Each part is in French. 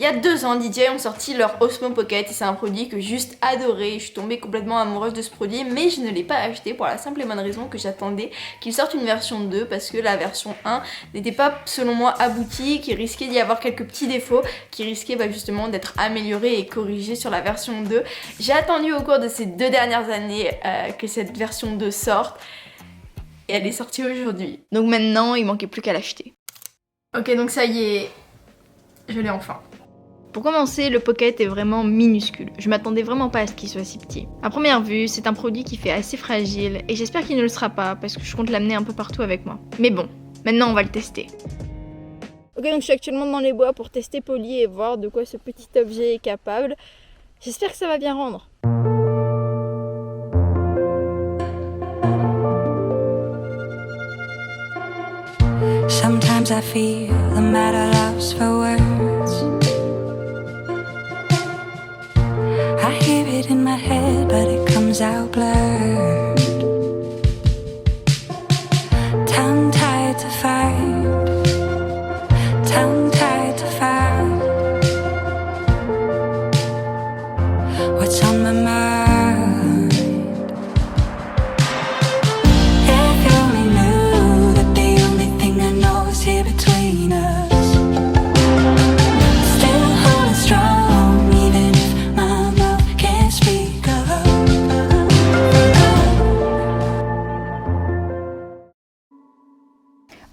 Il y a 2 ans, DJI ont sorti leur Osmo Pocket et c'est un produit que j'ai juste adoré. Je suis tombée complètement amoureuse de ce produit, mais je ne l'ai pas acheté pour la simple et bonne raison que j'attendais qu'il sorte une version 2 parce que la version 1 n'était pas selon moi aboutie, qu'il risquait d'y avoir quelques petits défauts, qui risquaient justement d'être améliorés et corrigés sur la version 2. J'ai attendu au cours de ces 2 dernières années que cette version 2 sorte et elle est sortie aujourd'hui. Donc maintenant, il manquait plus qu'à l'acheter. Ok, donc ça y est, je l'ai enfin. Pour commencer, le Pocket est vraiment minuscule. Je m'attendais vraiment pas à ce qu'il soit si petit. À première vue, c'est un produit qui fait assez fragile et j'espère qu'il ne le sera pas parce que je compte l'amener un peu partout avec moi. Mais bon, maintenant on va le tester. Ok, donc je suis actuellement dans les bois pour tester Polly et voir de quoi ce petit objet est capable. J'espère que ça va bien rendre. Sometimes I feel I'm at a loss for words. I hear it in my head, but it comes out blurred. Tongue tied to find, tongue tied to find what's on my mind. If you only knew that the only thing I know is here between us. Still holding strong, even if my mouth can't speak up.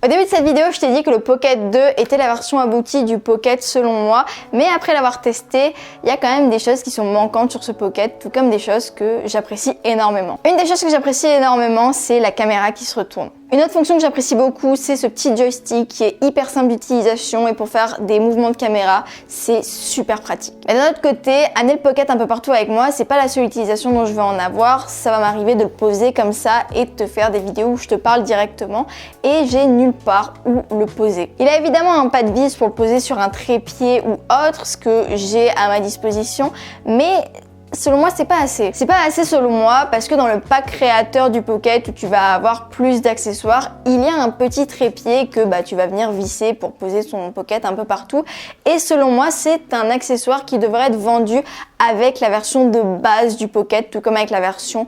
Au début de cette vidéo, je t'ai dit que le Pocket 2 était la version aboutie du Pocket selon moi, mais après l'avoir testé, il y a quand même des choses qui sont manquantes sur ce Pocket, tout comme des choses que j'apprécie énormément. Une des choses que j'apprécie énormément, c'est la caméra qui se retourne. Une autre fonction que j'apprécie beaucoup, c'est ce petit joystick qui est hyper simple d'utilisation et pour faire des mouvements de caméra, c'est super pratique. Mais d'un autre côté, amener le Pocket un peu partout avec moi, c'est pas la seule utilisation dont je veux en avoir. Ça va m'arriver de le poser comme ça et de te faire des vidéos où je te parle directement et j'ai nulle part où le poser. Il a évidemment un pas de vis pour le poser sur un trépied ou autre, ce que j'ai à ma disposition, mais selon moi, c'est pas assez. C'est pas assez selon moi parce que dans le pack créateur du Pocket où tu vas avoir plus d'accessoires, il y a un petit trépied que tu vas venir visser pour poser son Pocket un peu partout. Et selon moi, c'est un accessoire qui devrait être vendu avec la version de base du Pocket, tout comme avec la version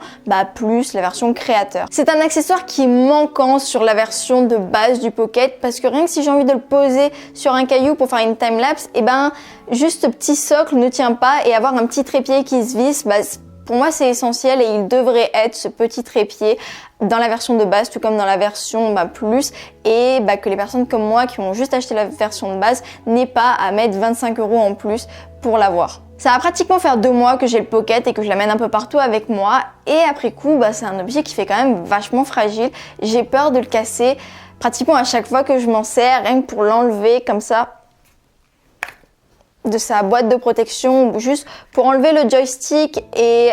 plus, la version créateur. C'est un accessoire qui est manquant sur la version de base du Pocket parce que rien que si j'ai envie de le poser sur un caillou pour faire une timelapse, juste ce petit socle ne tient pas et avoir un petit trépied qui se visse, pour moi c'est essentiel et il devrait être ce petit trépied dans la version de base tout comme dans la version plus et que les personnes comme moi qui ont juste acheté la version de base n'aient pas à mettre 25 € en plus pour l'avoir. Ça va pratiquement faire 2 mois que j'ai le Pocket et que je l'amène un peu partout avec moi et après coup c'est un objet qui fait quand même vachement fragile. J'ai peur de le casser pratiquement à chaque fois que je m'en sers, rien que pour l'enlever comme ça de sa boîte de protection ou juste pour enlever le joystick et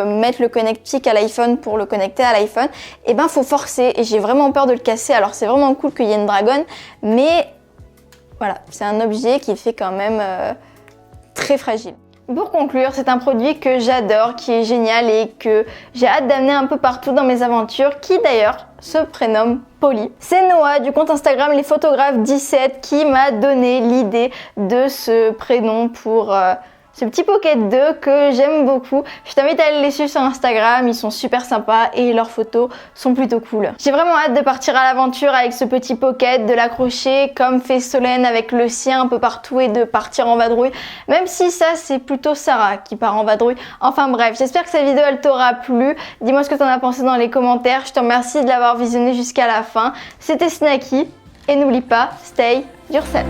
mettre le connectique à l'iPhone pour le connecter à l'iPhone, faut forcer et j'ai vraiment peur de le casser. Alors c'est vraiment cool qu'il y ait une dragonne, mais voilà, c'est un objet qui fait quand même très fragile. Pour conclure, c'est un produit que j'adore, qui est génial et que j'ai hâte d'amener un peu partout dans mes aventures, qui d'ailleurs se prénomme Polly. C'est Noah du compte Instagram Les Photographes 17 qui m'a donné l'idée de ce prénom pour ce petit Pocket 2 que j'aime beaucoup. Je t'invite à aller les suivre sur Instagram, ils sont super sympas et leurs photos sont plutôt cool. J'ai vraiment hâte de partir à l'aventure avec ce petit Pocket, de l'accrocher comme fait Solène avec le sien un peu partout et de partir en vadrouille. Même si ça c'est plutôt Sarah qui part en vadrouille. Enfin bref, j'espère que cette vidéo elle t'aura plu. Dis-moi ce que t'en as pensé dans les commentaires. Je te remercie de l'avoir visionné jusqu'à la fin. C'était Snacky et n'oublie pas, stay yourself.